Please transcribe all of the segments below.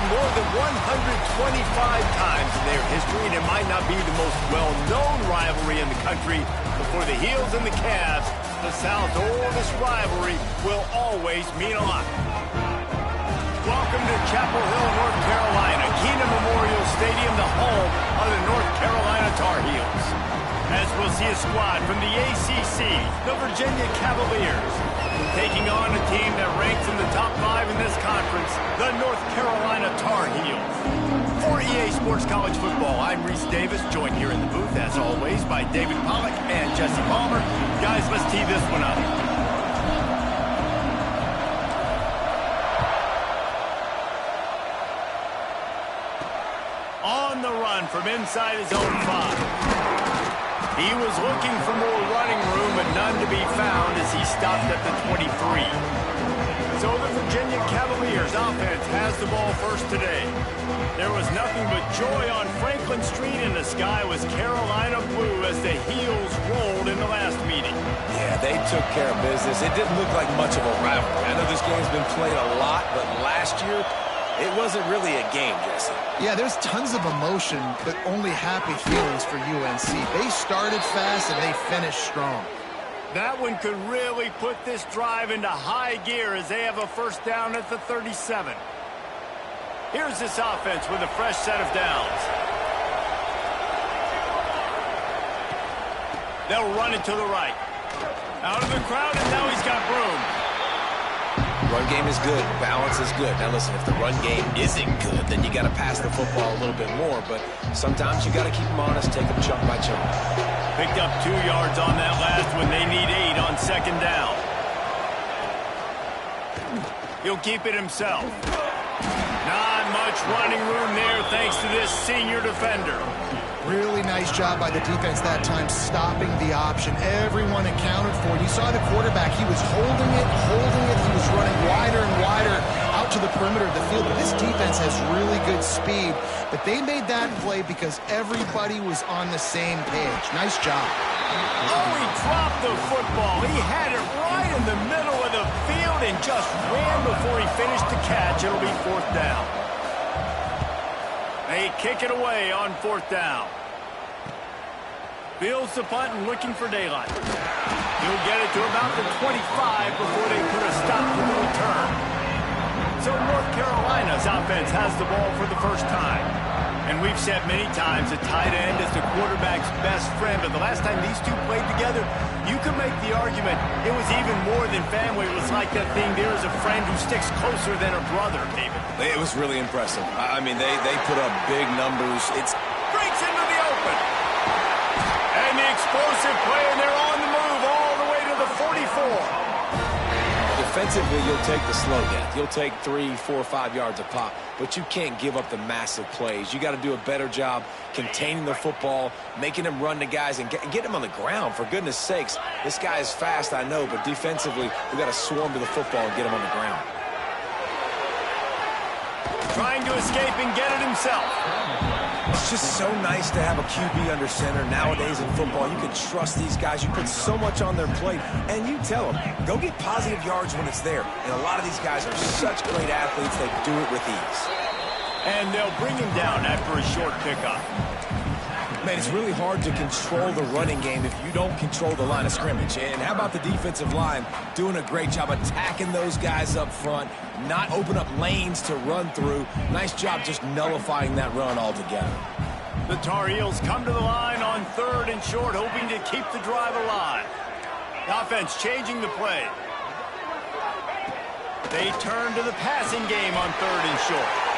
More than 125 times in their history, and it might not be the most well-known rivalry in the country, but for the heels and the Cavs, the South's oldest rivalry will always mean a lot. Welcome to Chapel Hill, North Carolina, Keenan Memorial Stadium, the home of the North Carolina Tar Heels. As we'll see a squad from the ACC, the Virginia Cavaliers, taking on a team that ranks in the top 5 in this conference, the North Carolina Tar Heels. For EA Sports College Football, I'm Reese Davis, joined here in the booth, as always, by David Pollack and Jesse Palmer. Guys, let's tee this one up. On the run from inside his own 5. He was looking for more running room, but none to be found as he stopped at the 23. So the Virginia Cavaliers offense has the ball first today. There was nothing but joy on Franklin Street, and the sky was Carolina blue as the Heels rolled in the last meeting. Yeah, they took care of business. It didn't look like much of a rivalry. I know this game's been played a lot, but last year, it wasn't really a game, Jesse. Yeah, there's tons of emotion, but only happy feelings for UNC. They started fast and they finished strong. That one could really put this drive into high gear as they have a first down at the 37. Here's this offense with a fresh set of downs. They'll run it to the right. Out of the crowd, and now he's got room. Run game is good. Balance is good. Now, listen, if the run game isn't good, then you got to pass the football a little bit more. But sometimes you got to keep them honest, take them chunk by chunk. Picked up 2 yards on that last one. They need 8 on second down. He'll keep it himself. Not much running room there thanks to this senior defender. Really nice job by the defense that time, stopping the option. Everyone accounted for it. You saw the quarterback. He was holding it. He was running wider and wider out to the perimeter of the field. But this defense has really good speed. But they made that play because everybody was on the same page. Nice job. Oh, he dropped the football. He had it right in the middle of the field and just ran before he finished the catch. It'll be 4th down. They kick it away on 4th down. Fields the punt and looking for daylight. He'll get it to about the 25 before they put a stop to the return. So North Carolina's offense has the ball for the first time. And we've said many times a tight end is the quarterback's best friend. But the last time these two played together, you could make the argument it was even more than family. It was like that thing, there is a friend who sticks closer than a brother, David. It was really impressive. I mean, they put up big numbers. It's breaks into the open. And the explosive play, and they're on the move all the way to the 44. Defensively, you'll take the slow death. You'll take 3, 4, 5 yards a pop, but you can't give up the massive plays. You got to do a better job containing the football, making them run to guys, and get them on the ground. For goodness sakes, this guy is fast, I know, but defensively, we got to swarm to the football and get him on the ground. Trying to escape and get it himself. It's just so nice to have a QB under center. Nowadays in football, you can trust these guys. You put so much on their plate, and you tell them, go get positive yards when it's there. And a lot of these guys are such great athletes, they do it with ease. And they'll bring him down after a short pickup. Man, it's really hard to control the running game if you don't control the line of scrimmage. And how about the defensive line doing a great job attacking those guys up front, not open up lanes to run through. Nice job just nullifying that run altogether. The Tar Heels come to the line on 3rd and short, hoping to keep the drive alive. The offense changing the play. They turn to the passing game on 3rd and short.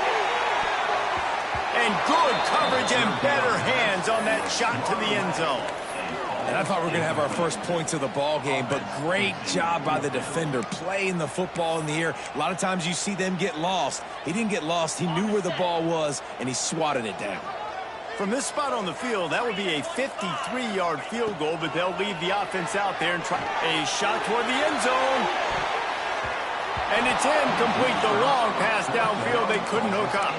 And good coverage and better hands on that shot to the end zone. And I thought we were going to have our first points of the ball game, but great job by the defender playing the football in the air. A lot of times you see them get lost. He didn't get lost. He knew where the ball was, and he swatted it down. From this spot on the field, that would be a 53-yard field goal, but they'll leave the offense out there and try a shot toward the end zone. And it's incomplete. The long pass downfield they couldn't hook up.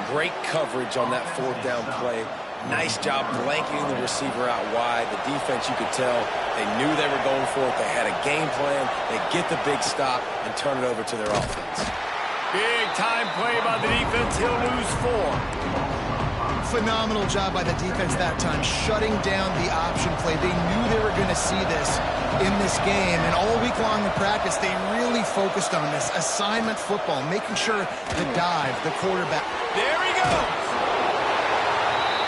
Great coverage on that 4th down play. Nice job blanketing the receiver out wide. The defense, you could tell, they knew they were going for it. They had a game plan. They get the big stop and turn it over to their offense. Big time play by the defense. He'll lose 4. Phenomenal job by the defense that time, shutting down the option play. They knew they were going to see this in this game, and all week long in practice, they really focused on this assignment football, making sure the dive, the quarterback. There he goes.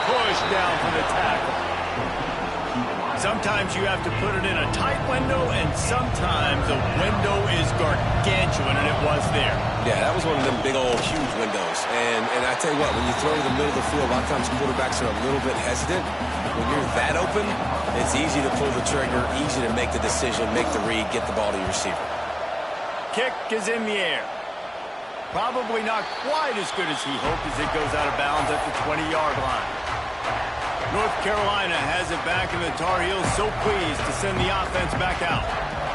Push down for the tackle. Sometimes you have to put it in a tight window, and sometimes the window is gargantuan, and it was there. Yeah, that was one of them big old huge windows. And I tell you what, when you throw to the middle of the field, a lot of times quarterbacks are a little bit hesitant. When you're that open, it's easy to pull the trigger, easy to make the decision, make the read, get the ball to your receiver. Kick is in the air. Probably not quite as good as he hoped as it goes out of bounds at the 20-yard line. North Carolina has it back, and the Tar Heels so pleased to send the offense back out.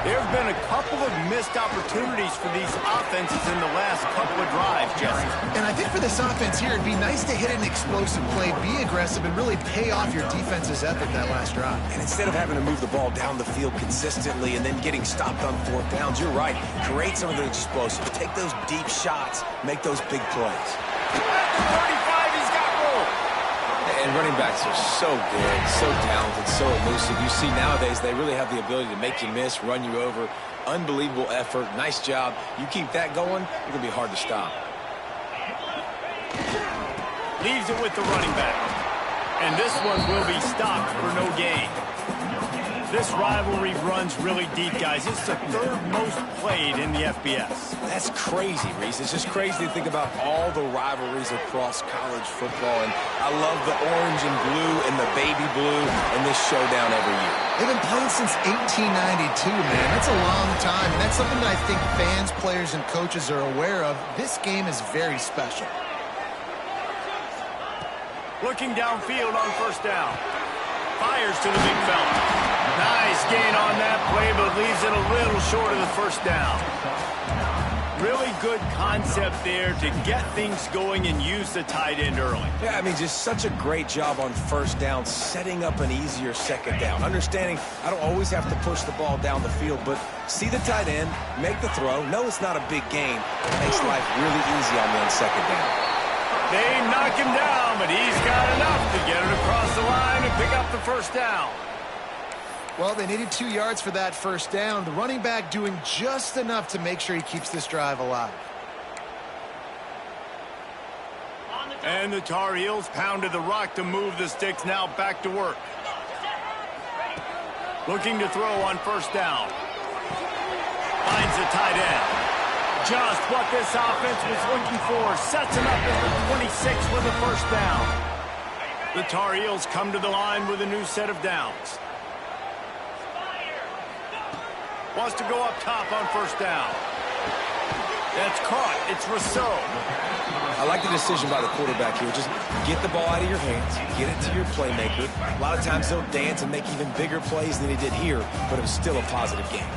There have been a couple of missed opportunities for these offenses in the last couple of drives, Jesse. And I think for this offense here, it'd be nice to hit an explosive play, be aggressive, and really pay off your defense's effort that last drive. And instead of having to move the ball down the field consistently and then getting stopped on 4th downs, you're right. Create some of the explosives. Take those deep shots. Make those big plays. At the 35, he's got room. And running backs are so good, so talented, so elusive. You see nowadays they really have the ability to make you miss, run you over. Unbelievable effort. Nice job. You keep that going, it's going to be hard to stop. Leaves it with the running back. And this one will be stopped for no gain. This rivalry runs really deep, guys. It's the 3rd most played in the FBS. That's crazy, Reese. It's just crazy to think about all the rivalries across college football. And I love the orange and blue and the baby blue and this showdown every year. They've been playing since 1892, man. That's a long time, and that's something that I think fans, players, and coaches are aware of. This game is very special. Looking downfield on 1st down. Fires to the big fella. Nice gain on that play, but leaves it a little short of the 1st down. Really good concept there to get things going and use the tight end early. Yeah, I mean, just such a great job on 1st down, setting up an easier 2nd down. Understanding I don't always have to push the ball down the field, but see the tight end, make the throw. No, it's not a big gain. It makes life really easy on me on 2nd down. They knock him down, but he's got enough to get it across the line and pick up the 1st down. Well, they needed 2 yards for that 1st down. The running back doing just enough to make sure he keeps this drive alive. And the Tar Heels pounded the rock to move the sticks, now back to work. Looking to throw on 1st down. Finds the tight end. Just what this offense was looking for. Sets him up at the 26 with the 1st down. The Tar Heels come to the line with a new set of downs. Wants to go up top on 1st down. That's caught. It's Rousseau. I like the decision by the quarterback here. Just get the ball out of your hands, get it to your playmaker. A lot of times he'll dance and make even bigger plays than he did here, but it was still a positive game.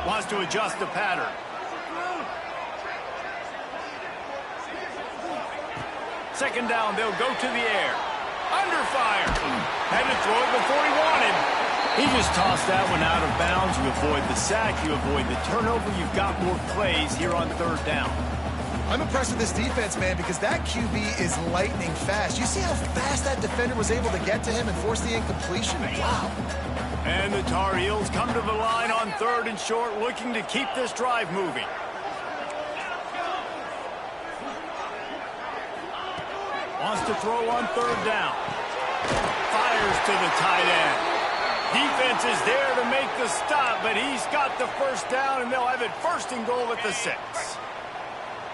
Wants to adjust the pattern. Second down, they'll go to the air. Under fire. Had to throw it before he wanted. He just tossed that one out of bounds. You avoid the sack, you avoid the turnover. You've got more plays here on 3rd down. I'm impressed with this defense, man, because that QB is lightning fast. You see how fast that defender was able to get to him and force the incompletion? Wow. And the Tar Heels come to the line on 3rd and short, looking to keep this drive moving. Wants to throw on 3rd down. Fires to the tight end. Defense is there to make the stop, but he's got the first down, and they'll have it 1st and goal at the 6.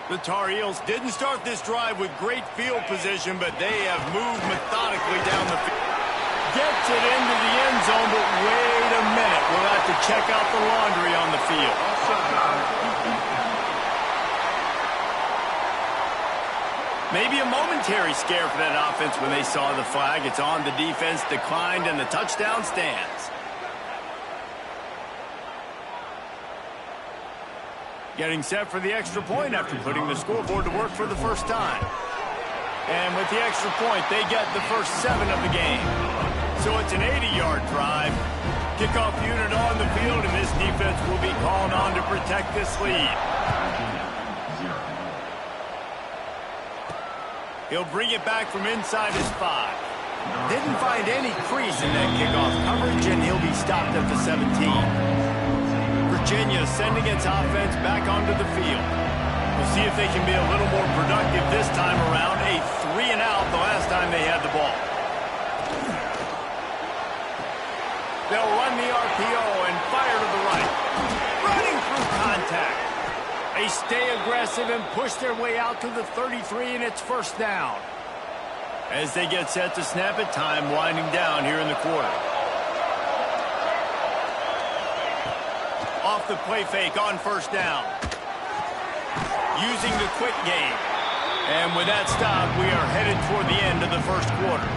The Tar Heels didn't start this drive with great field position, but they have moved methodically down the field. Gets it into the end zone, but wait a minute. We'll have to check out the laundry on the field. Maybe a momentary scare for that offense when they saw the flag. It's on, the defense declined, and the touchdown stands. Getting set for the extra point after putting the scoreboard to work for the first time. And with the extra point, they get the first 7 of the game. So it's an 80-yard drive. Kickoff unit on the field, and this defense will be called on to protect this lead. He'll bring it back from inside his 5. Didn't find any crease in that kickoff coverage, and he'll be stopped at the 17. Virginia sending its offense back onto the field. We'll see if they can be a little more productive this time around. A 3-and-out the last time they had the ball. They'll run the RPO and fire to the right. Running through contact. They stay aggressive and push their way out to the 33, and it's 1st down. As they get set to snap it, time winding down here in the quarter. Off the play fake on 1st down. Using the quick game. And with that stop, we are headed toward the end of the 1st quarter.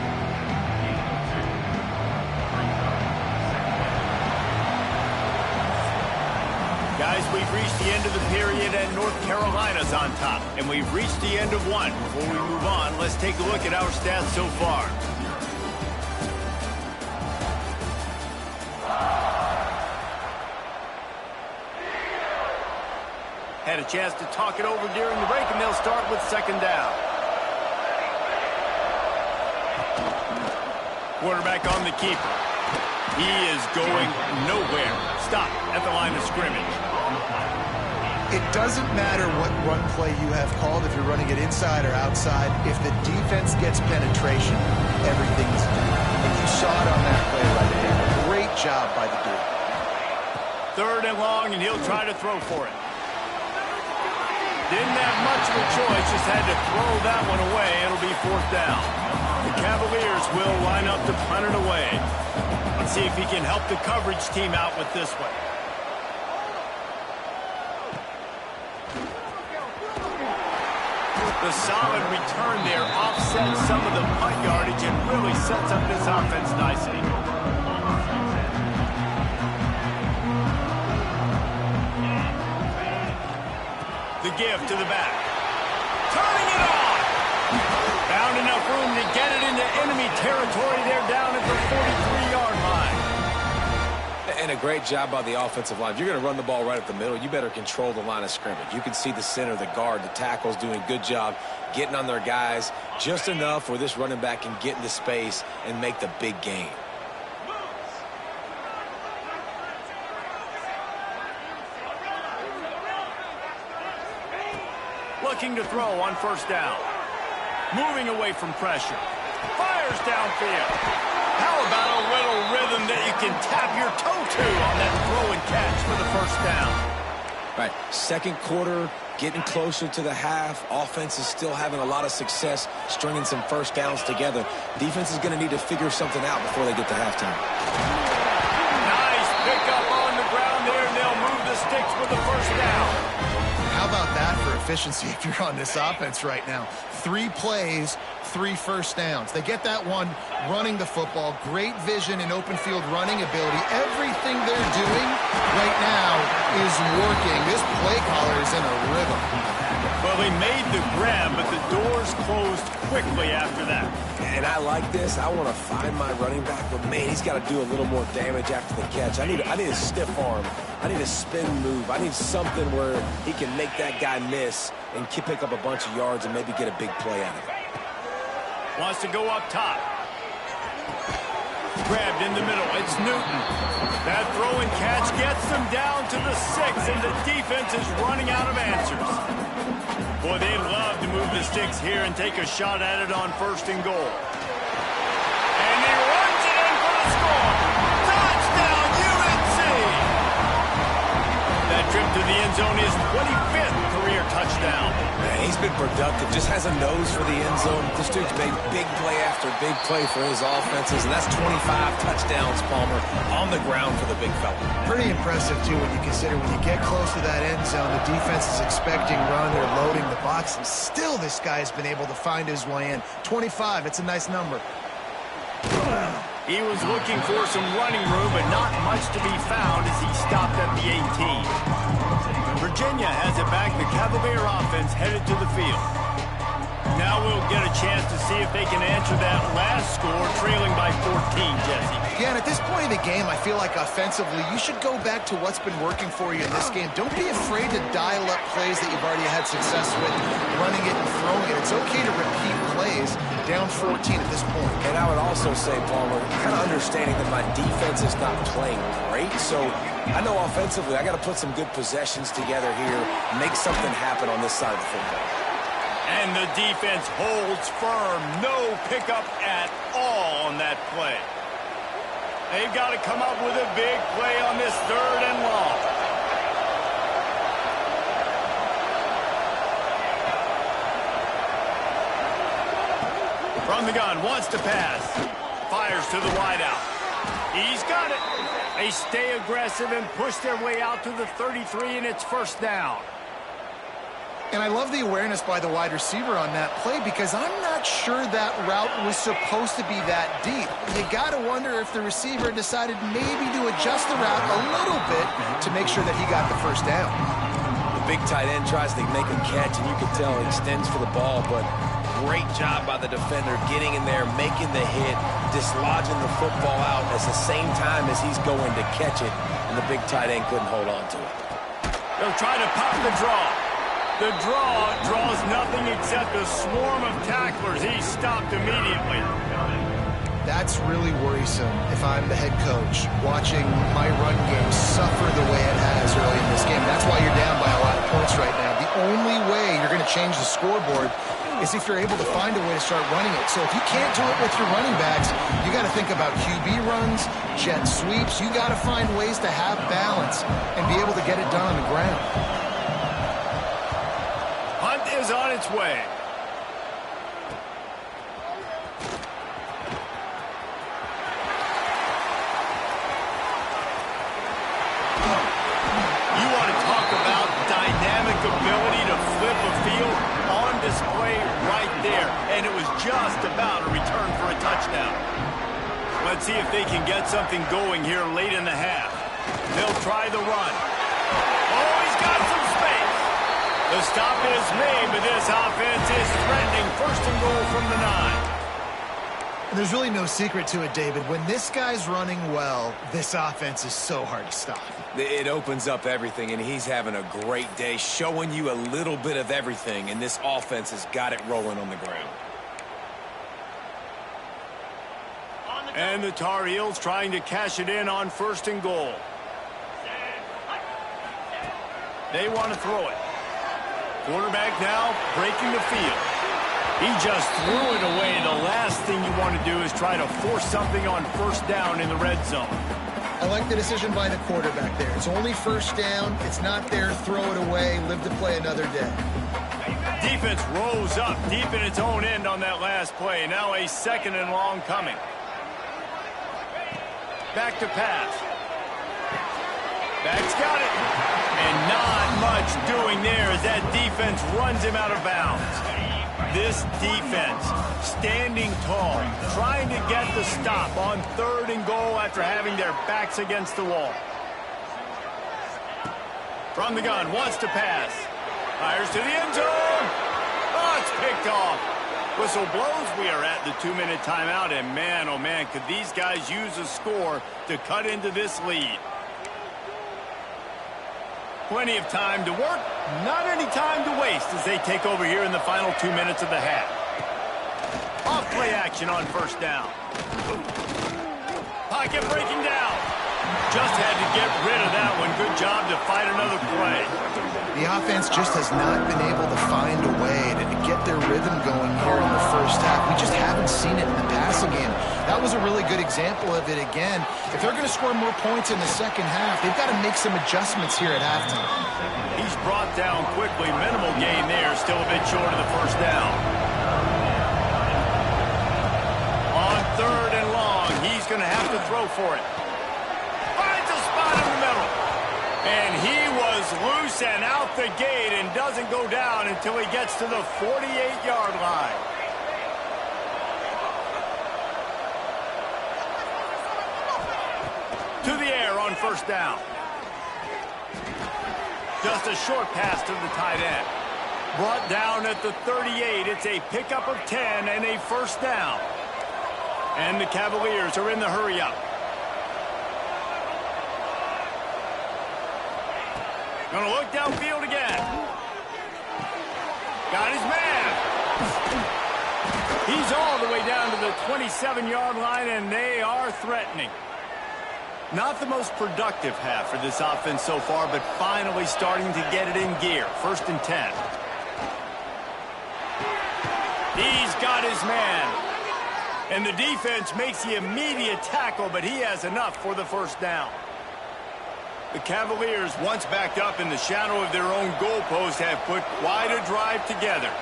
Guys, we've reached the end of the period, and North Carolina's on top. And we've reached the end of one. Before we move on, let's take a look at our stats so far. Had a chance to talk it over during the break, and they'll start with 2nd down. Quarterback on the keeper. He is going nowhere. Stop at the line of scrimmage. It doesn't matter what run play you have called, if you're running it inside or outside. If the defense gets penetration, everything is done. And you saw it on that play right there. Great job by the dude. 3rd and long, and he'll try to throw for it. Didn't have much of a choice, just had to throw that one away. It'll be 4th down. The Cavaliers will line up to punt it away. Let's see if he can help the coverage team out with this one. The solid return there offsets some of the punt yardage and really sets up this offense nicely. The give to the back. Turning it on! Found enough room to get it into enemy territory. They're down at the 43-yard line. And a great job by the offensive line. If you're going to run the ball right up the middle, you better control the line of scrimmage. You can see the center, the guard, the tackles doing a good job getting on their guys just enough where this running back can get into space and make the big gain. Looking to throw on 1st down. Moving away from pressure. Fires downfield. How about a little rhythm that you can tap your toe to on that throw and catch for the 1st down? Right, 2nd quarter, getting closer to the half. Offense is still having a lot of success stringing some 1st downs together. Defense is going to need to figure something out before they get to halftime. Nice pickup on the ground there, and they'll move the sticks with the 1st down. How about that for efficiency if you're on this offense right now? 3 plays, 3 1st downs. They get that one running the football. Great vision and open field running ability. Everything they're doing right now is working. This play caller is in a rhythm. Well, he made the grab, but the doors closed quickly after that. And I like this. I want to find my running back, but man, he's got to do a little more damage after the catch. I need a stiff arm I need a spin move. I need something where he can make that guy miss and pick up a bunch of yards and maybe get a big play out of it. Wants to go up top. Grabbed in the middle. It's Newton. That throw and catch gets them down to the 6, and the defense is running out of answers. Boy, they'd love to move the sticks here and take a shot at it on 1st and goal. And he runs it in for the score. Touchdown, UNC! That trip to the end zone is 25th career touchdown. Man, he's been productive. Just has a nose for the end zone. This dude's made big play after big play for his offenses, and that's 25 touchdowns, Palmer, on the ground for the big fella. Pretty impressive, too, when you consider when you get close to that end zone, the defense is expecting run. They're loading the box, and still this guy has been able to find his way in. 25, it's a nice number. He was looking for some running room, but not much to be found as he stopped at the 18. Virginia has it back. The Cavalier offense headed to the field. Now we'll get a chance to see if they can answer that last score, trailing by 14, Jesse. Yeah, and at this point in the game, I feel like offensively, you should go back to what's been working for you in this game. Don't be afraid to dial up plays that you've already had success with, running it and throwing it. It's okay to repeat plays down 14 at this point. And I would also say, Palmer, kind of understanding that my defense is not playing great, so I know offensively I got to put some good possessions together here, make something happen on this side of the football. And the defense holds firm. No pickup at all on that play. They've got to come up with a big play on this 3rd and long. From the gun, wants to pass. Fires to the wideout. He's got it. They stay aggressive and push their way out to the 33, and it's 1st down. And I love the awareness by the wide receiver on that play because I'm not sure that route was supposed to be that deep. You got to wonder if the receiver decided maybe to adjust the route a little bit to make sure that he got the 1st down. The big tight end tries to make a catch, and you can tell he extends for the ball, but great job by the defender getting in there, making the hit, dislodging the football out at the same time as he's going to catch it, and the big tight end couldn't hold on to it. They'll try to pop the draw. The draw draws nothing except a swarm of tacklers. He's stopped immediately. That's really worrisome if I'm the head coach, watching my run game suffer the way it has early in this game. That's why you're down by a lot of points right now. The only way you're going to change the scoreboard is if you're able to find a way to start running it. So if you can't do it with your running backs, you got to think about QB runs, jet sweeps. You got to find ways to have balance and be able to get it done on the ground. Hunt is on its way. You want to talk about dynamic ability to flip a field on display right there. And it was just about a return for a touchdown. Let's see if they can get something going here late in the half. They'll try the run. Oh, he's got some space. The stop is made, but this offense is threatening. 1st and goal from the 9. And there's really no secret to it, David. When this guy's running well, this offense is so hard to stop. It opens up everything, and he's having a great day, showing you a little bit of everything, and this offense has got it rolling on the ground. And the Tar Heels trying to cash it in on 1st and goal. They want to throw it. Quarterback now breaking the field. He just threw it away. The last thing you want to do is try to force something on 1st down in the red zone. I like the decision by the quarterback there. It's only 1st down. It's not there. Throw it away. Live to play another day. Defense rose up deep in its own end on that last play. Now a 2nd and long coming. Back to pass. Back's got it. And not much doing there as that defense runs him out of bounds. This defense standing tall, trying to get the stop on 3rd and goal after having their backs against the wall. From the gun, wants to pass. Fires to the end zone. Oh, it's picked off. Whistle blows. We are at the 2-minute timeout, and man, oh man, could these guys use a score to cut into this lead. Plenty of time to work, not any time to waste as they take over here in the final 2 minutes of the half. Off play action on first down. Pocket breaking down. Just had to get rid of that one. Good job to fight another play. The offense just has not been able to find a way to get their rhythm going here in the first half. We just haven't seen it in the passing game. That was a really good example of it again. If they're going to score more points in the second half, they've got to make some adjustments here at halftime. He's brought down quickly. Minimal gain there. Still a bit short of the first down. On 3rd and long, he's going to have to throw for it. Finds a spot in the middle. And he was loose and out the gate and doesn't go down until he gets to the 48-yard line. To the air on first down. Just a short pass to the tight end. Brought down at the 38. It's a pickup of 10 and a first down. And the Cavaliers are in the hurry-up. Gonna look downfield again. Got his man. He's all the way down to the 27-yard line, and they are threatening. Not the most productive half for this offense so far, but finally starting to get it in gear. 1st and 10. He's got his man. And the defense makes the immediate tackle, but he has enough for the first down. The Cavaliers, once backed up in the shadow of their own goalpost, have put quite a drive together.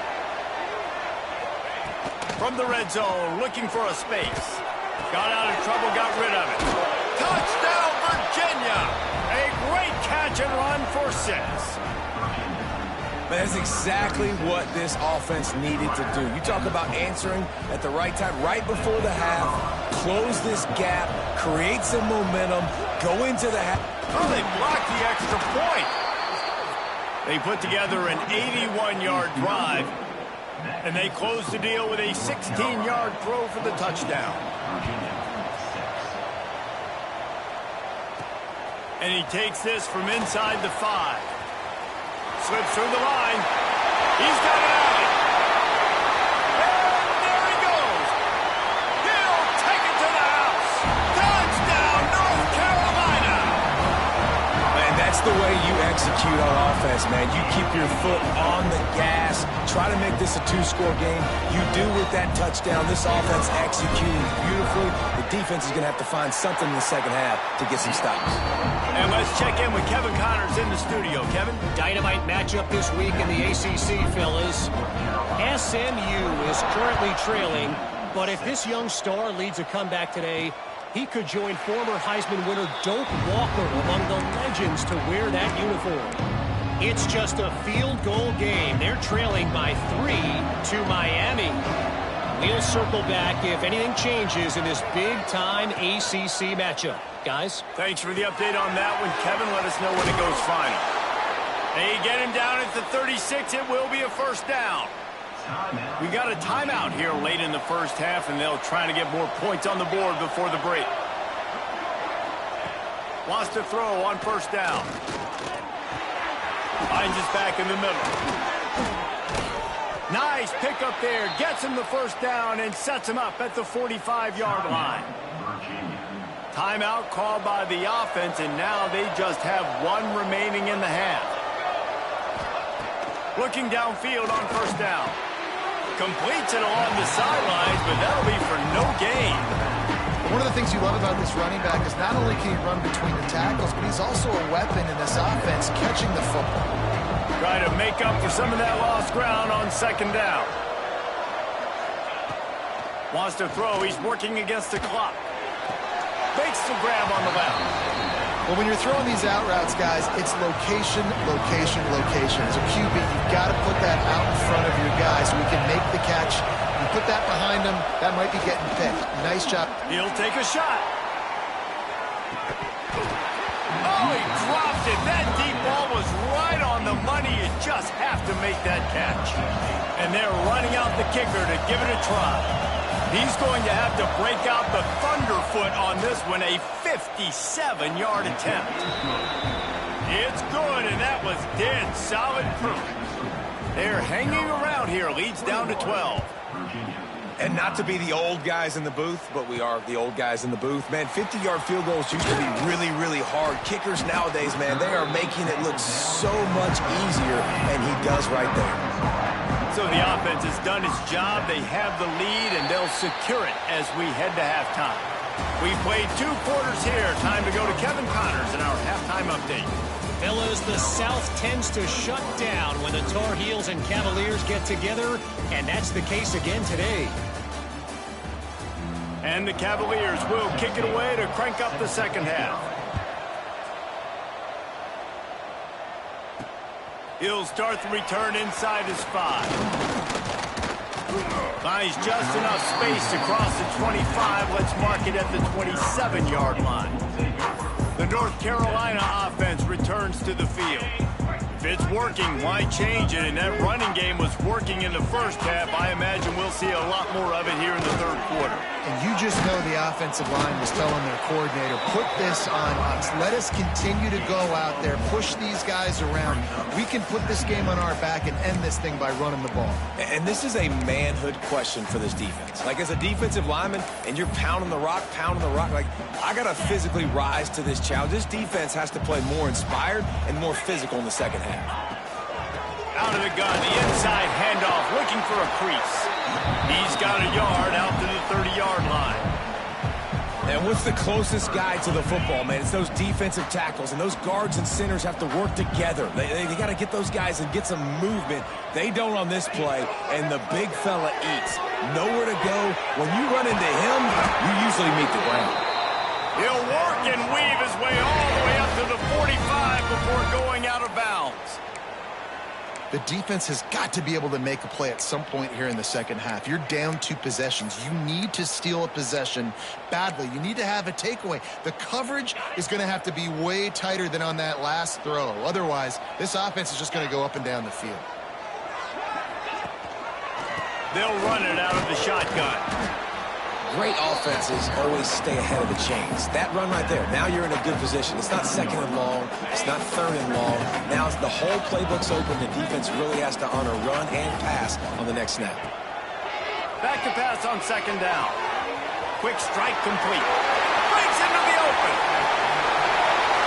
From the red zone, looking for a space. Got out of trouble, got rid of it. Touchdown, Virginia! A great catch and run for 6. That's exactly what this offense needed to do. You talk about answering at the right time, right before the half, close this gap, create some momentum, go into the half. Oh, they blocked the extra point. They put together an 81-yard drive, and they closed the deal with a 16-yard throw for the touchdown. And he takes this from inside the 5. Slips through the line. He's got it out. And there he goes. He'll take it to the house. Touchdown, North Carolina. Man, that's the way you execute on offense, man. You keep your foot on the gas. Try to make this a 2-score game. You do with that touchdown. This offense executing beautifully. The defense is going to have to find something in the second half to get some stops. And let's check in with Kevin Connors in the studio. Kevin? Dynamite matchup this week in the ACC, fellas. SMU is currently trailing, but if this young star leads a comeback today, he could join former Heisman winner Doak Walker among the legends to wear that uniform. It's just a field goal game. They're trailing by 3 to Miami. We'll circle back if anything changes in this big-time ACC matchup. Guys? Thanks for the update on that one, Kevin. Let us know when it goes final. They get him down at the 36. It will be a first down. We got a timeout here late in the first half, and they'll try to get more points on the board before the break. Wants to throw on first down. Finds his back in the middle. Nice pick up there. Gets him the first down and sets him up at the 45-yard line. Timeout called by the offense, and now they just have 1 remaining in the half. Looking downfield on first down. Completes it along the sidelines, but that'll be for no gain. One of the things you love about this running back is not only can he run between the tackles, but he's also a weapon in this offense, catching the football. Try to make up for some of that lost ground on second down. Wants to throw. He's working against the clock. Fakes the grab on the left. Well, when you're throwing these out routes, guys, it's location, location, location. As a QB, you've got to put that out in front of your guy so he can make the catch. You put that behind him, that might be getting picked. Nice job. He'll take a shot. Oh, he dropped it. That deep ball was right on the money. You just have to make that catch. And they're running out the kicker to give it a try. He's going to have to break out the thunderfoot on this one, a 57-yard attempt. It's good, and that was dead solid proof. They're hanging around here. Leads down to 12. And not to be the old guys in the booth, but we are the old guys in the booth. Man, 50-yard field goals used to be really, really hard. Kickers nowadays, man, they are making it look so much easier, and he does right there. So the offense has done its job. They have the lead, and they'll secure it as we head to halftime. We played 2 quarters here. Time to go to Kevin Connors in our halftime update. Fellas, the South tends to shut down when the Tar Heels and Cavaliers get together, and that's the case again today. And the Cavaliers will kick it away to crank up the second half. He'll start the return inside his 5. Finds just enough space to cross the 25. Let's mark it at the 27-yard line. The North Carolina offense returns to the field. If it's working, why change it? And that running game was working in the first half. I imagine we'll see a lot more of it here in the third quarter. And you just know the offensive line was telling their coordinator, put this on us. Let us continue to go out there, push these guys around. We can put this game on our back and end this thing by running the ball. And this is a manhood question for this defense. Like, as a defensive lineman, and you're pounding the rock, like, I got to physically rise to this challenge. This defense has to play more inspired and more physical in the second half. Out of the gun, the inside handoff, looking for a crease. He's got a yard out to the 30-yard line. And what's the closest guy to the football, man? It's those defensive tackles, and those guards and centers have to work together. They got to get those guys and get some movement. They don't on this play, and the big fella eats. Nowhere to go. When you run into him, you usually meet the ground. He'll work and weave his way all the way up to the 45 before going out of bounds. The defense has got to be able to make a play at some point here in the second half. You're down 2 possessions. You need to steal a possession badly. You need to have a takeaway. The coverage is going to have to be way tighter than on that last throw. Otherwise, this offense is just going to go up and down the field. They'll run it out of the shotgun. Great offenses always stay ahead of the chains. That run right there, now you're in a good position. It's not second and long. It's not third and long. Now the whole playbook's open. The defense really has to honor run and pass on the next snap. Back to pass on second down. Quick strike complete. Breaks into the open.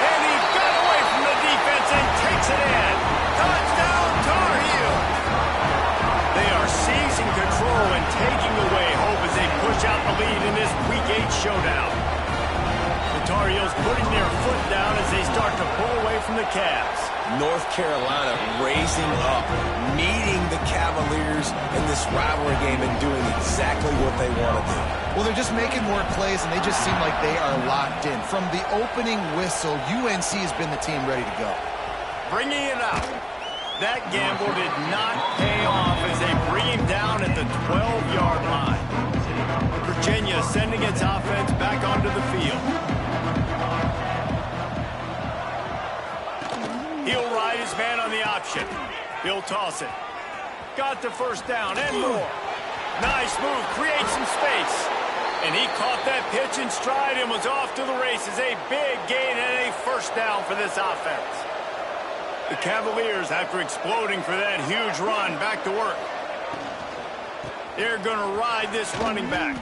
And he got away from the defense and takes it in. Touchdown, Tar Heels. They are seizing control and taking away hope as they push out the lead in this Week 8 showdown. The Tar Heels putting their foot down as they start to pull away from the Cavs. North Carolina raising up, meeting the Cavaliers in this rivalry game and doing exactly what they want to do. Well, they're just making more plays, and they just seem like they are locked in. From the opening whistle, UNC has been the team ready to go. Bringing it out. That gamble did not pay off as they bring him down at the 12-yard line. Virginia sending its offense back onto the field. He'll ride his man on the option. He'll toss it. Got the first down and more. Nice move, creates some space. And he caught that pitch in stride and was off to the races. A big gain and a first down for this offense. The Cavaliers, after exploding for that huge run, back to work. They're going to ride this running back.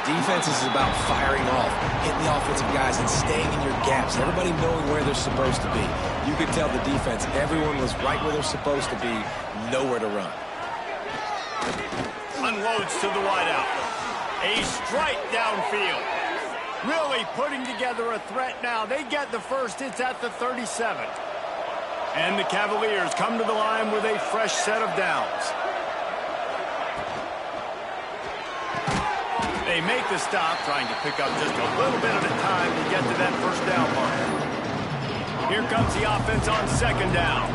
Defense is about firing off, hitting the offensive guys and staying in your gaps. Everybody knowing where they're supposed to be. You could tell the defense, everyone was right where they're supposed to be, nowhere to run. Unloads to the wideout. A strike downfield. Really putting together a threat now. They get the first. It's at the 37. And the Cavaliers come to the line with a fresh set of downs. They make the stop, trying to pick up just a little bit at a time to get to that first down mark. Here comes the offense on second down.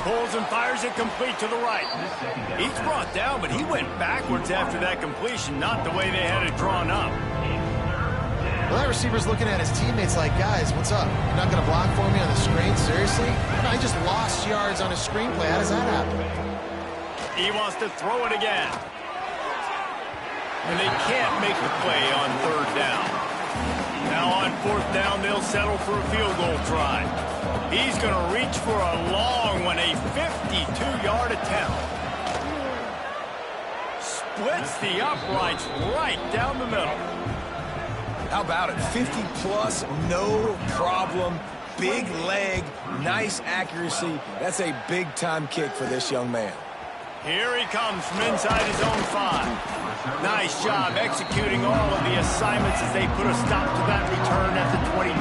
Pulls and fires it complete to the right. He's brought down, but he went backwards after that completion, not the way they had it drawn up. Well, that receiver's looking at his teammates like, guys, what's up? You're not going to block for me on the screen? Seriously? No, he just lost yards on a screenplay. How does that happen? He wants to throw it again. and they can't make the play on third down. Now on fourth down, they'll settle for a field goal try. He's going to reach for a long one, a 52-yard attempt. Splits the uprights right down the middle. How about it? 50-plus, no problem. Big leg, nice accuracy. That's a big-time kick for this young man. Here he comes from inside his own 5. Nice job executing all of the assignments as they put a stop to that return at the 22.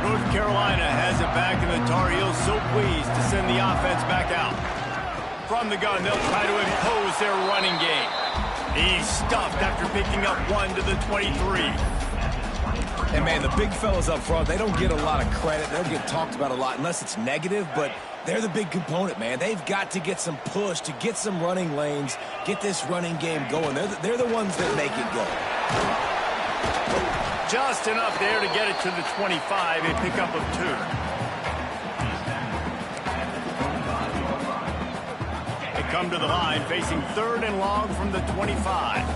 North Carolina has it back, and the Tar Heels so pleased to send the offense back out. From the gun, they'll try to impose their running game. He's stuffed after picking up 1 to the 23. And, man, the big fellas up front, they don't get a lot of credit. They don't get talked about a lot unless it's negative, but they're the big component, man. They've got to get some push, to get some running lanes, get this running game going. They're the ones that make it go. Just enough there to get it to the 25, a pickup of 2. They come to the line facing third and long from the 25.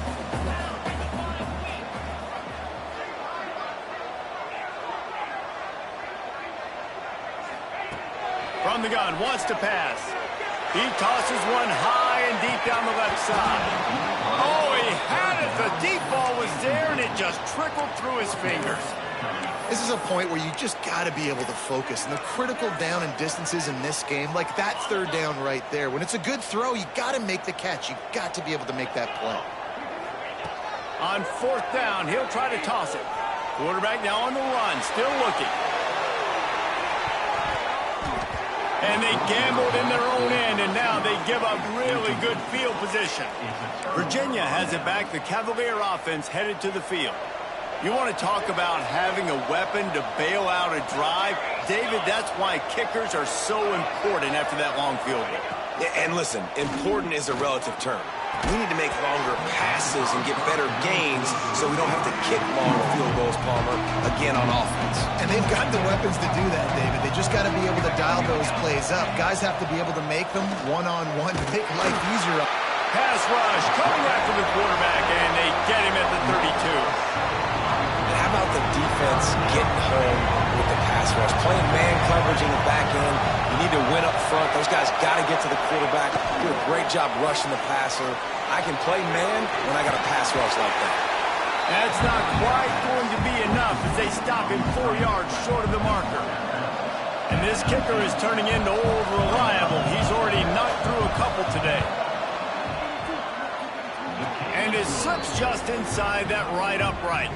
From the gun, wants to pass. He tosses one high and deep down the left side. Oh, he had it. The deep ball was there, and it just trickled through his fingers. This is a point where you just got to be able to focus. And the critical down and distances in this game, like that third down right there, when it's a good throw, you got to make the catch. You got to be able to make that play. On fourth down, he'll try to toss it. Quarterback now on the run, still looking. And they gambled in their own end, and now they give up really good field position. Virginia has it back. The Cavalier offense headed to the field. You want to talk about having a weapon to bail out a drive? David, that's why kickers are so important after that long field goal. Yeah, and listen, important is a relative term. We need to make longer passes and get better gains so we don't have to kick long field goals, Palmer, again on offense. And they've got the weapons to do that, David. They just got to be able to dial those plays up. Guys have to be able to make them one-on-one to make life easier. Pass rush coming after the quarterback, and they get him at the 32. And how about the defense getting home with the pass rush? Playing man coverage in the back end. You need to win up front. Those guys got to get to the quarterback. Do a great job rushing the passer. I can play man when I got a pass rush like that. That's not quite going to be enough as they stop him 4 yards short of the marker. And this kicker is turning into old reliable. He's already knocked through a couple today. And it slips just inside that right upright.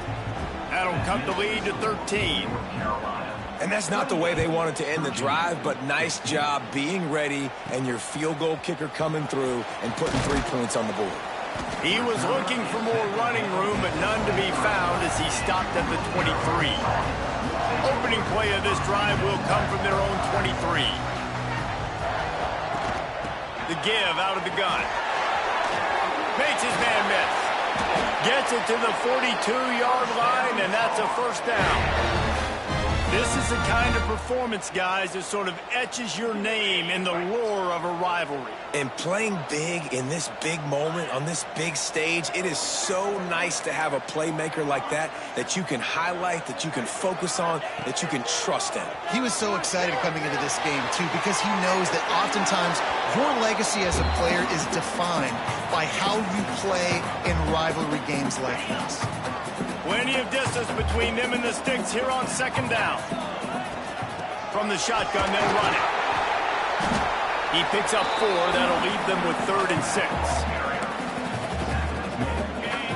That'll cut the lead to 13. And that's not the way they wanted to end the drive, but nice job being ready and your field goal kicker coming through and putting 3 points on the board. He was looking for more running room, but none to be found as he stopped at the 23. Opening play of this drive will come from their own 23. The give out of the gun. Makes his man miss. Gets it to the 42-yard line, and that's a first down. This is the kind of performance, guys, that sort of etches your name in the lore of a rivalry. And playing big in this big moment, on this big stage, it is so nice to have a playmaker like that that you can highlight, that you can focus on, that you can trust in. He was so excited coming into this game, too, because he knows that oftentimes your legacy as a player is defined by how you play in rivalry games like this. Plenty of distance between them and the sticks here on second down. From the shotgun, they'll run it. He picks up 4. That'll leave them with 3rd and 6.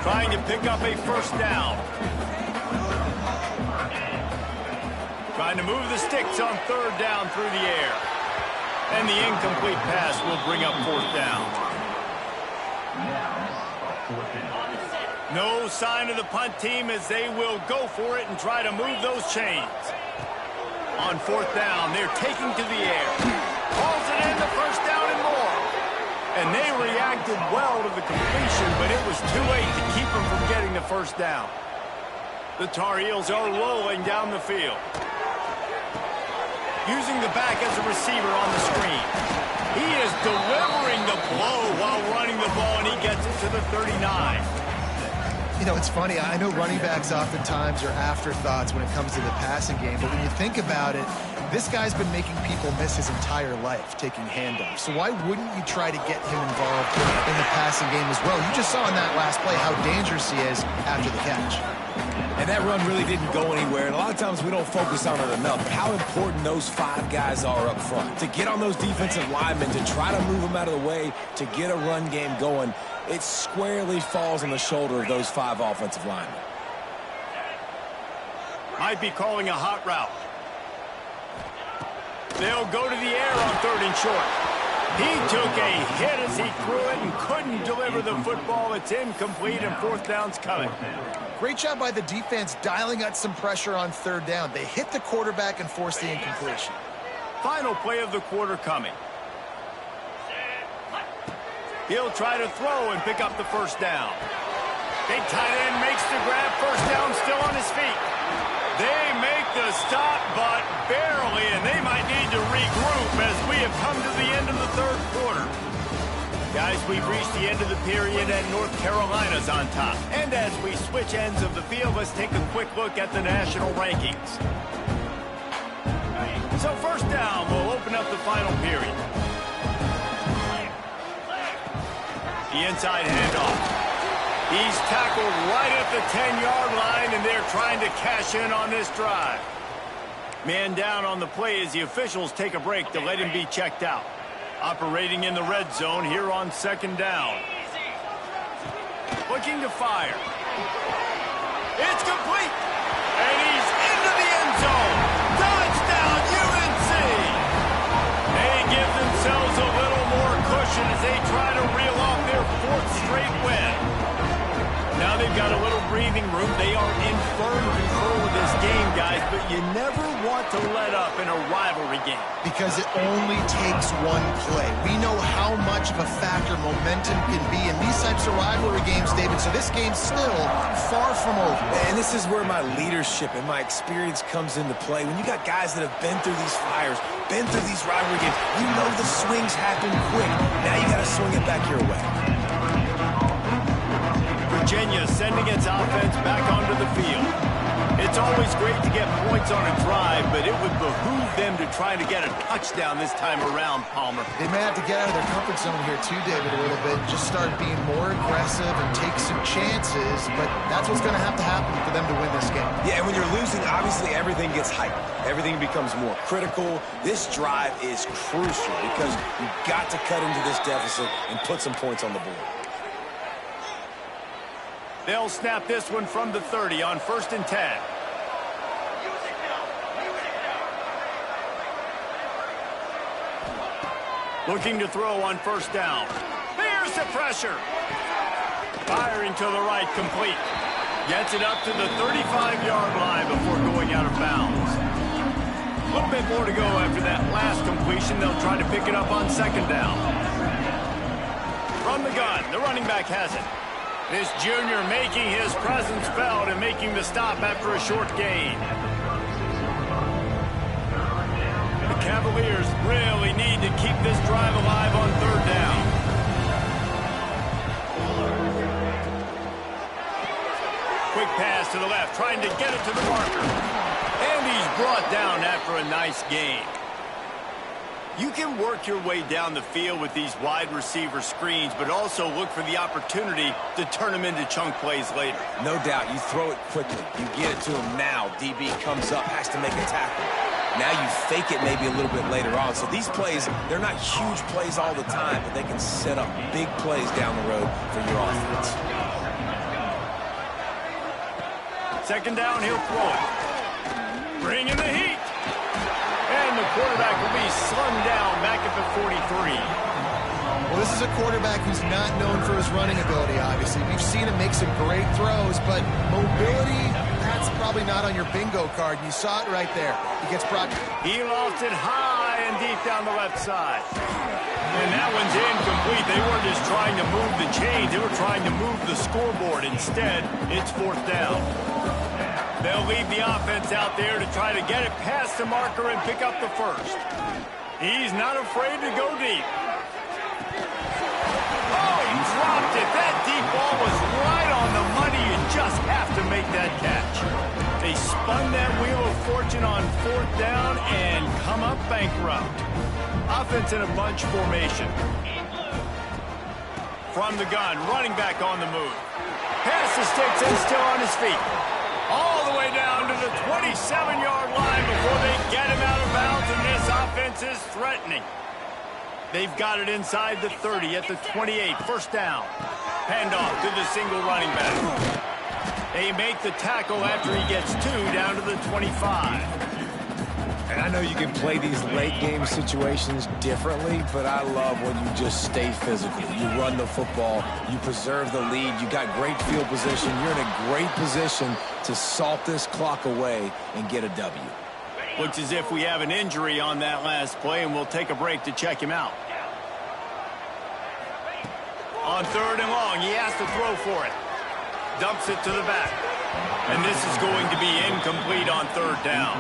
Trying to pick up a first down. Trying to move the sticks on 3rd down through the air. And the incomplete pass will bring up 4th down. No sign of the punt team as they will go for it and try to move those chains. On 4th down, they're taking to the air. Calls it in, the first down and more. And they reacted well to the completion, but it was too late to keep them from getting the first down. The Tar Heels are rolling down the field. Using the back as a receiver on the screen. He is delivering the blow while running the ball, and he gets it to the 39. You know, it's funny. I know running backs oftentimes are afterthoughts when it comes to the passing game, but when you think about it, this guy's been making people miss his entire life taking handoffs. So why wouldn't you try to get him involved in the passing game as well? You just saw in that last play how dangerous he is after the catch. And that run really didn't go anywhere. And a lot of times we don't focus on it enough. How important those 5 guys are up front. To get on those defensive linemen, to try to move them out of the way, to get a run game going, it squarely falls on the shoulder of those 5 offensive linemen. Might be calling a hot route. They'll go to the air on 3rd and short. He took a hit as he threw it and couldn't deliver the football. It's incomplete and 4th down's coming. Great job by the defense dialing out some pressure on 3rd down. They hit the quarterback and forced the incompletion. Final play of the quarter coming. He'll try to throw and pick up the 1st down. Big tight end makes the grab. 1st down still on his feet. They make the stop, but barely, and they might need to regroup as we have come to the end of the 3rd quarter. Guys, we've reached the end of the period, and North Carolina's on top. And as we switch ends of the field, let's take a quick look at the national rankings. So 1st down will open up the final period. The inside handoff. He's tackled right at the 10-yard line, and they're trying to cash in on this drive. Man down on the play as the officials take a break to let him be checked out. Operating in the red zone here on 2nd down. Looking to fire. It's complete. And he's into the end zone. Touchdown, UNC! They give themselves a little more cushion as they try to reel off their 4th straight win. Now they've got a little breathing room. They are in firm control of this game, guys, but you never want to let up in a rivalry game. Because it only takes one play. We know how much of a factor momentum can be in these types of rivalry games, David, so this game's still far from over. And this is where my leadership and my experience comes into play. When you got guys that have been through these fires, been through these rivalry games, you know the swings happen quick. Now you got to swing it back your way. Virginia sending its offense back onto the field. It's always great to get points on a drive, but it would behoove them to try to get a touchdown this time around, Palmer. They may have to get out of their comfort zone here too, David, a little bit. Just start being more aggressive and take some chances, but that's what's going to happen for them to win this game. Yeah, and when you're losing, obviously everything gets hyped. Everything becomes more critical. This drive is crucial because you've got to cut into this deficit and put some points on the board. They'll snap this one from the 30 on 1st and 10. Looking to throw on 1st down. There's the pressure. Firing to the right, complete. Gets it up to the 35-yard line before going out of bounds. A little bit more to go after that last completion. They'll try to pick it up on 2nd down. From the gun, the running back has it. This junior making his presence felt and making the stop after a short gain. The Cavaliers really need to keep this drive alive on 3rd down. Quick pass to the left, trying to get it to the marker. And he's brought down after a nice gain. You can work your way down the field with these wide receiver screens, but also look for the opportunity to turn them into chunk plays later. No doubt, you throw it quickly. You get it to him now. DB comes up, has to make a tackle. Now you fake it maybe a little bit later on. So these plays, they're not huge plays all the time, but they can set up big plays down the road for your offense. 2nd down, he'll throw it. Bringing the heat. And the quarterback will be slung down back at the 43. Well, this is a quarterback who's not known for his running ability, obviously. We've seen him make some great throws, but mobility, that's probably not on your bingo card. You saw it right there. He gets brought. He lost it high and deep down the left side. And that one's incomplete. They weren't just trying to move the chains. They were trying to move the scoreboard. Instead, it's 4th down. They'll leave the offense out there to try to get it past the marker and pick up the 1st. He's not afraid to go deep. Oh, he dropped it. that catch. They spun that wheel of fortune on 4th down and come up bankrupt. Offense in a bunch formation. From the gun, running back on the move. Pass the sticks and still on his feet. All the way down to the 27-yard line before they get him out of bounds, and this offense is threatening. They've got it inside the 30 at the 28, 1st down. Handoff to the single running back. They make the tackle after he gets 2 down to the 25. And I know you can play these late-game situations differently, but I love when you just stay physical. You run the football, you preserve the lead, you got great field position. You're in a great position to salt this clock away and get a W. Looks as if we have an injury on that last play, and we'll take a break to check him out. On 3rd and long, he has to throw for it. Dumps it to the back. And this is going to be incomplete on 3rd down.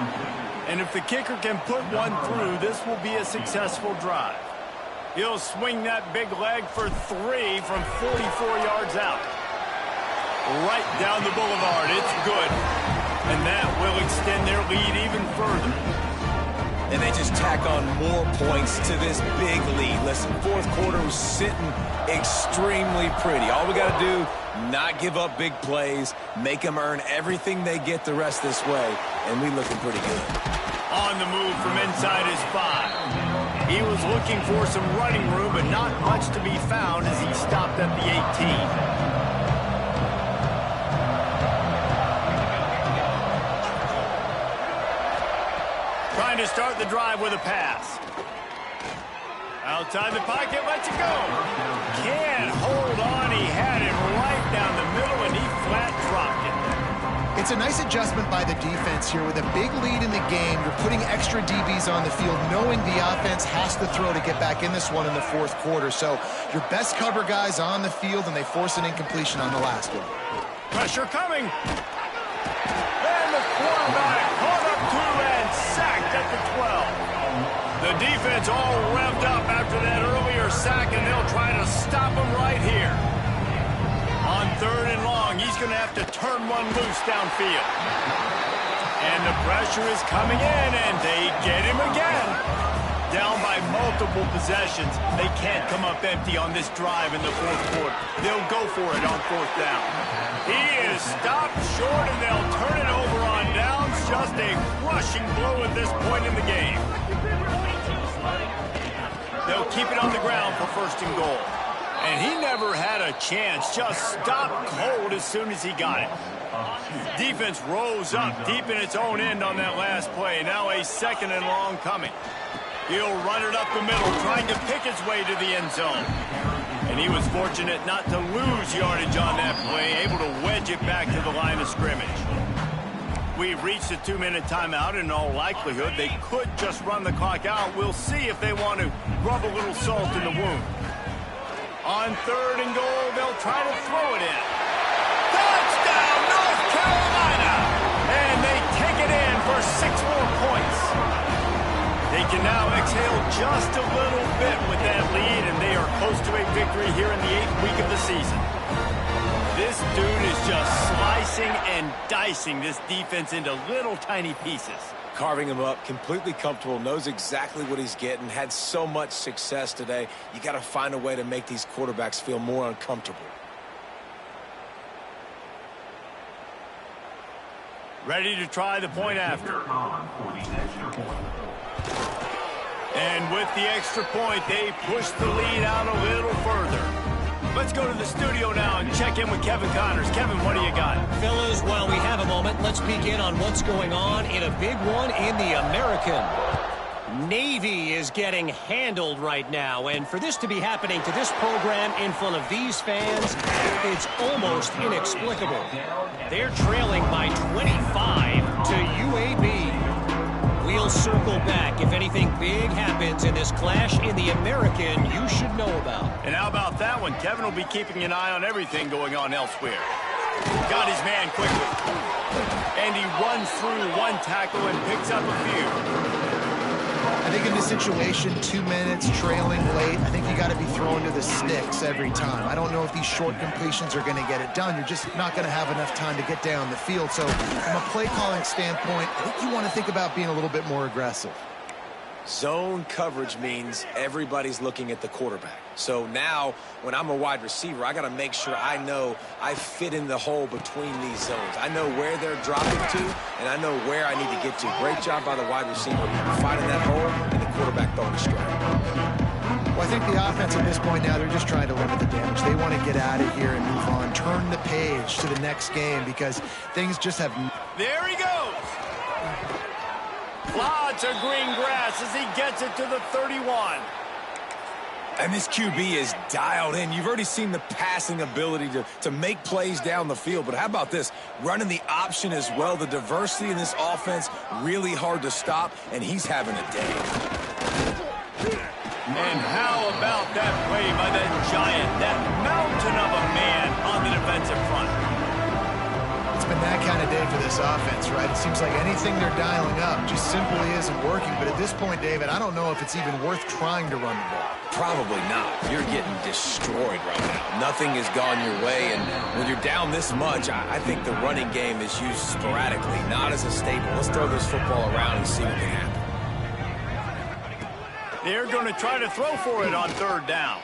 And if the kicker can put one through, this will be a successful drive. He'll swing that big leg for 3 from 44 yards out. Right down the boulevard. It's good. And that will extend their lead even further. And they just tack on more points to this big lead. Listen, 4th quarter was sitting extremely pretty. All we got to do, not give up big plays, make them earn everything they get the rest this way, and we looking pretty good. On the move from inside his 5. He was looking for some running room, but not much to be found as he stopped at the 18. Trying to start the drive with a pass. Outside the pocket, lets it go. Can't hold on. He had it right down the middle, and he flat dropped it. It's a nice adjustment by the defense here. With a big lead in the game, you're putting extra DBs on the field, knowing the offense has to throw to get back in this one in the 4th quarter. So your best cover guys on the field, and they force an incompletion on the last one. Pressure coming. And the quarterback caught up 2 and sacked at the 12. The defense all revved up after that earlier sack, and they'll try to stop him right here. On 3rd and long, he's going to have to turn one loose downfield. And the pressure is coming in, and they get him again. Down by multiple possessions. They can't come up empty on this drive in the 4th quarter. They'll go for it on 4th down. He is stopped short, and they'll turn it over on downs. Just a crushing blow at this point in the game. They'll keep it on the ground for 1st and goal. And he never had a chance. Just stopped cold as soon as he got it. Defense rose up deep in its own end on that last play. Now a 2nd and long coming. He'll run it up the middle, trying to pick his way to the end zone. And he was fortunate not to lose yardage on that play, able to wedge it back to the line of scrimmage. We've reached a 2-minute timeout. In all likelihood, they could just run the clock out. We'll see if they want to rub a little salt in the wound. On 3rd and goal, they'll try to throw it in. Touchdown, North Carolina! And they take it in for 6 more points. They can now exhale just a little bit with that lead, and they are close to a victory here in the 8th week of the season. This dude is just slicing and dicing this defense into little tiny pieces. Carving him up, completely comfortable, knows exactly what he's getting, had so much success today. You got to find a way to make these quarterbacks feel more uncomfortable. Ready to try the point after. And with the extra point, they push the lead out a little further. Let's go to the studio now and check in with Kevin Connors. Kevin, what do you got? Fellas, while we have a moment, let's peek in on what's going on in a big one in the American. Navy is getting handled right now, and for this to be happening to this program in front of these fans, it's almost inexplicable. They're trailing by 25 to UAB. We'll circle back if anything big happens in this clash in the American you should know about. And how about that one? Kevin will be keeping an eye on everything going on elsewhere. Got his man quickly. And he runs through one tackle and picks up a few. I think in this situation, 2 minutes, trailing late, I think you got to be throwing to the sticks every time. I don't know if these short completions are going to get it done. You're just not going to have enough time to get down the field. So from a play calling standpoint, I think you want to think about being a little bit more aggressive. Zone coverage means everybody's looking at the quarterback. So now, when I'm a wide receiver, I got to make sure I know I fit in the hole between these zones. I know where they're dropping to, and I know where I need to get to. Great job by the wide receiver finding that hole, and the quarterback throwing a strike. Well, I think the offense at this point now, they're just trying to limit the damage. They want to get out of here and move on, turn the page to the next game because things just have... There he goes. Lots of green grass as he gets it to the 31. And this QB is dialed in. You've already seen the passing ability to make plays down the field. But how about this? Running the option as well. The diversity in this offense, really hard to stop, and he's having a day. And how about that play by that giant, that mountain of a man on the defensive front? It's been that kind of day for this offense, right? It seems like anything they're dialing up just simply isn't working. But at this point, David, I don't know if it's even worth trying to run the ball. Probably not. You're getting destroyed right now. Nothing has gone your way, and when you're down this much, I think the running game is used sporadically, not as a staple. Let's throw this football around and see what can happen. They're going to try to throw for it on third down.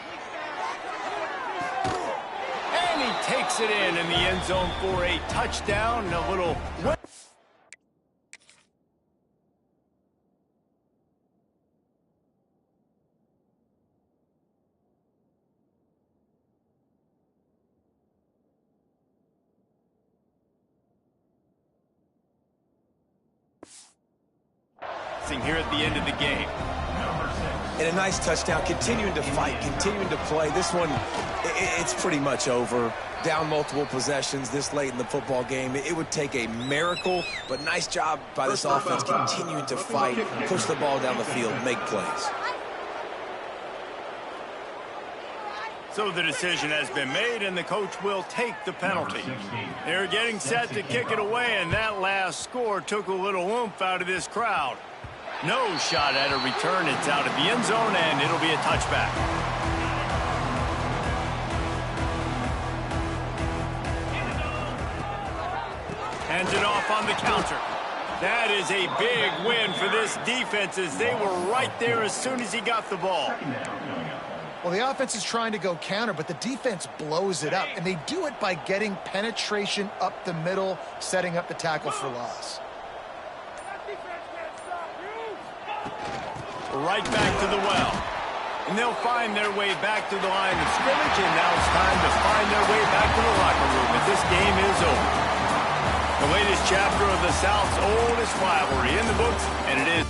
And he takes it in the end zone for a touchdown. A little... here at the end of the game. And a nice touchdown, continuing to fight, continuing to play. This one, it's pretty much over. Down multiple possessions this late in the football game. It would take a miracle, but nice job by this offense continuing to fight, push the ball down the field, make plays. So the decision has been made, and the coach will take the penalty. They're getting set to kick it away, and that last score took a little oomph out of this crowd. No shot at a return. It's out of the end zone, and it'll be a touchback. Hands it off on the counter. That is a big win for this defense as they were right there as soon as he got the ball. Well, the offense is trying to go counter, but the defense blows it up, and they do it by getting penetration up the middle, setting up the tackle for loss. Right back to the well. And they'll find their way back to the line of scrimmage, and now it's time to find their way back to the locker room as this game is over. The latest chapter of the South's oldest rivalry in the books, and it is